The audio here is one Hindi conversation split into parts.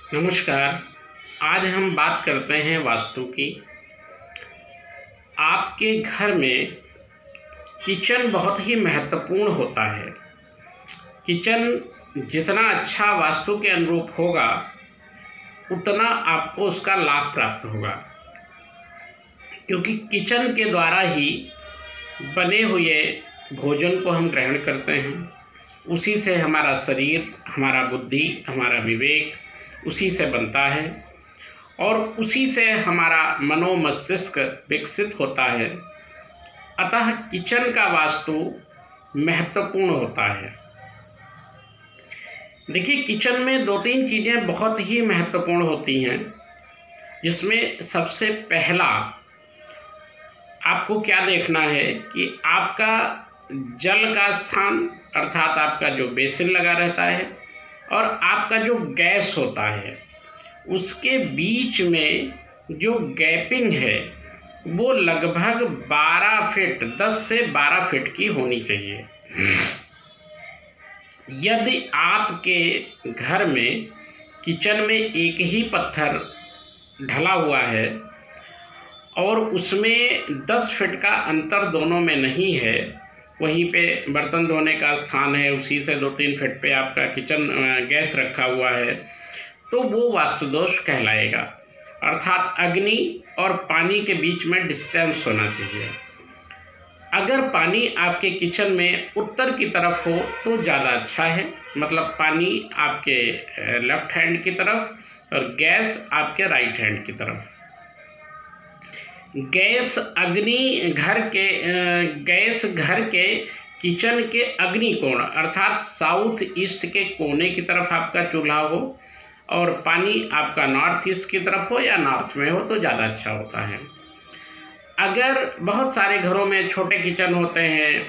नमस्कार। आज हम बात करते हैं वास्तु की। आपके घर में किचन बहुत ही महत्वपूर्ण होता है। किचन जितना अच्छा वास्तु के अनुरूप होगा उतना आपको उसका लाभ प्राप्त होगा, क्योंकि किचन के द्वारा ही बने हुए भोजन को हम ग्रहण करते हैं। उसी से हमारा शरीर, हमारा बुद्धि, हमारा विवेक उसी से बनता है और उसी से हमारा मनोमस्तिष्क विकसित होता है। अतः किचन का वास्तु महत्वपूर्ण होता है। देखिए, किचन में दो तीन चीज़ें बहुत ही महत्वपूर्ण होती हैं, जिसमें सबसे पहला आपको क्या देखना है कि आपका जल का स्थान, अर्थात आपका जो बेसिन लगा रहता है और आपका जो गैस होता है, उसके बीच में जो गैपिंग है वो लगभग 12 फीट, 10 से 12 फीट की होनी चाहिए। यदि आपके घर में किचन में एक ही पत्थर ढला हुआ है और उसमें 10 फीट का अंतर दोनों में नहीं है, वहीं पे बर्तन धोने का स्थान है, उसी से 2-3 फीट पे आपका किचन गैस रखा हुआ है, तो वो वास्तु दोष कहलाएगा। अर्थात अग्नि और पानी के बीच में डिस्टेंस होना चाहिए। अगर पानी आपके किचन में उत्तर की तरफ हो तो ज़्यादा अच्छा है, मतलब पानी आपके लेफ्ट हैंड की तरफ और गैस आपके राइट हैंड की तरफ। गैस घर के किचन के अग्नि कोण, अर्थात साउथ ईस्ट के कोने की तरफ आपका चूल्हा हो और पानी आपका नॉर्थ ईस्ट की तरफ हो या नॉर्थ में हो तो ज़्यादा अच्छा होता है। अगर बहुत सारे घरों में छोटे किचन होते हैं,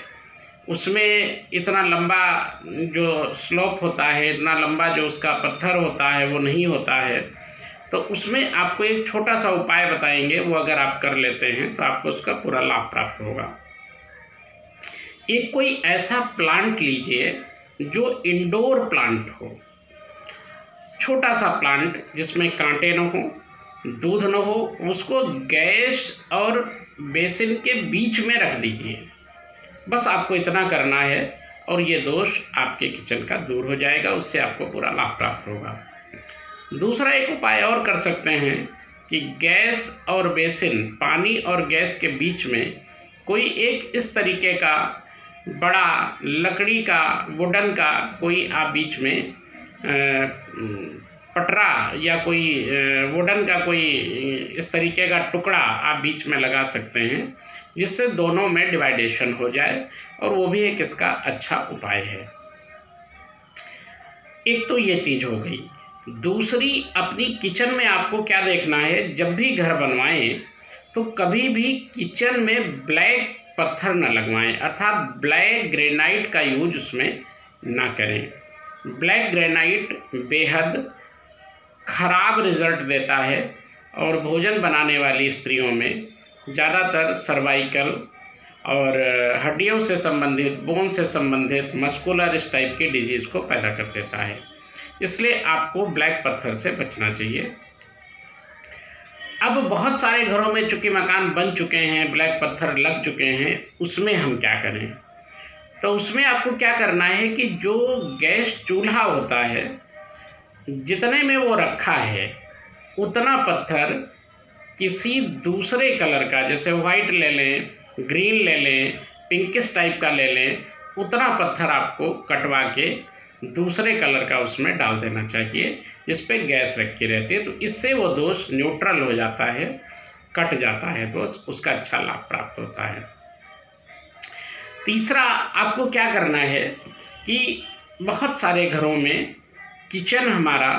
उसमें इतना लंबा जो स्लोप होता है, इतना लंबा जो उसका पत्थर होता है वो नहीं होता है, तो उसमें आपको एक छोटा सा उपाय बताएंगे। वो अगर आप कर लेते हैं तो आपको उसका पूरा लाभ प्राप्त होगा। एक कोई ऐसा प्लांट लीजिए जो इंडोर प्लांट हो, छोटा सा प्लांट जिसमें कांटे न हो, दूध न हो, उसको गैस और बेसिन के बीच में रख दीजिए। बस आपको इतना करना है और ये दोष आपके किचन का दूर हो जाएगा, उससे आपको पूरा लाभ प्राप्त होगा। दूसरा एक उपाय और कर सकते हैं कि गैस और बेसिन, पानी और गैस के बीच में कोई एक इस तरीके का बड़ा लकड़ी का, वुडन का कोई आप बीच में पटरा या कोई वुडन का कोई इस तरीके का टुकड़ा आप बीच में लगा सकते हैं, जिससे दोनों में डिवाइडेशन हो जाए, और वो भी एक इसका अच्छा उपाय है। एक तो ये चीज़ हो गई। दूसरी, अपनी किचन में आपको क्या देखना है, जब भी घर बनवाएं तो कभी भी किचन में ब्लैक पत्थर न लगवाएं, अर्थात ब्लैक ग्रेनाइट का यूज उसमें ना करें। ब्लैक ग्रेनाइट बेहद खराब रिजल्ट देता है और भोजन बनाने वाली स्त्रियों में ज़्यादातर सर्वाइकल और हड्डियों से संबंधित, बोन से संबंधित मस्कुलर इस टाइप की डिजीज़ को पैदा कर देता है। इसलिए आपको ब्लैक पत्थर से बचना चाहिए। अब बहुत सारे घरों में चूँकि मकान बन चुके हैं, ब्लैक पत्थर लग चुके हैं, उसमें हम क्या करें? तो उसमें आपको क्या करना है कि जो गैस चूल्हा होता है, जितने में वो रखा है उतना पत्थर किसी दूसरे कलर का, जैसे वाइट ले लें, ग्रीन ले लें, पिंकिश टाइप का ले लें, उतना पत्थर आपको कटवा के दूसरे कलर का उसमें डाल देना चाहिए, जिस पे गैस रखी रहती है। तो इससे वो दोष न्यूट्रल हो जाता है, कट जाता है दोष, उसका अच्छा लाभ प्राप्त होता है। तीसरा, आपको क्या करना है कि बहुत सारे घरों में किचन हमारा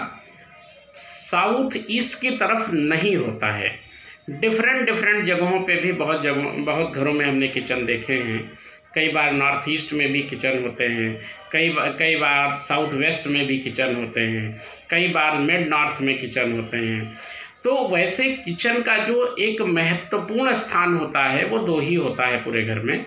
साउथ ईस्ट की तरफ नहीं होता है। डिफरेंट जगहों पे भी बहुत घरों में हमने किचन देखे हैं। कई बार नॉर्थ ईस्ट में भी किचन होते हैं, कई बार साउथ वेस्ट में भी किचन होते हैं, कई बार मिड नॉर्थ में किचन होते हैं। तो वैसे किचन का जो एक महत्वपूर्ण स्थान होता है वो दो ही होता है पूरे घर में।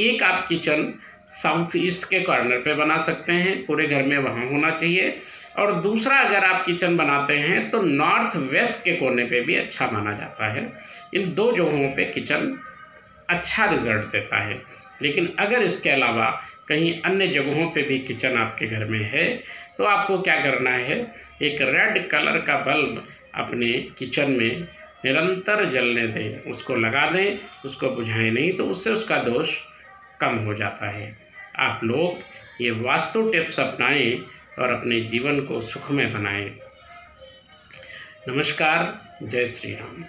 एक आप किचन साउथ ईस्ट के कॉर्नर पे बना सकते हैं, पूरे घर में वहाँ होना चाहिए। और दूसरा, अगर आप किचन बनाते हैं तो नॉर्थ वेस्ट के कोने पे भी अच्छा माना जाता है। इन 2 जगहों पे किचन अच्छा रिजल्ट देता है। लेकिन अगर इसके अलावा कहीं अन्य जगहों पे भी किचन आपके घर में है तो आपको क्या करना है, एक रेड कलर का बल्ब अपने किचन में निरंतर जलने दें, उसको लगा दें, उसको बुझाएं नहीं, तो उससे उसका दोष कम हो जाता है। आप लोग ये वास्तु टिप्स अपनाएं और अपने जीवन को सुखमय बनाएं। नमस्कार, जय श्री राम।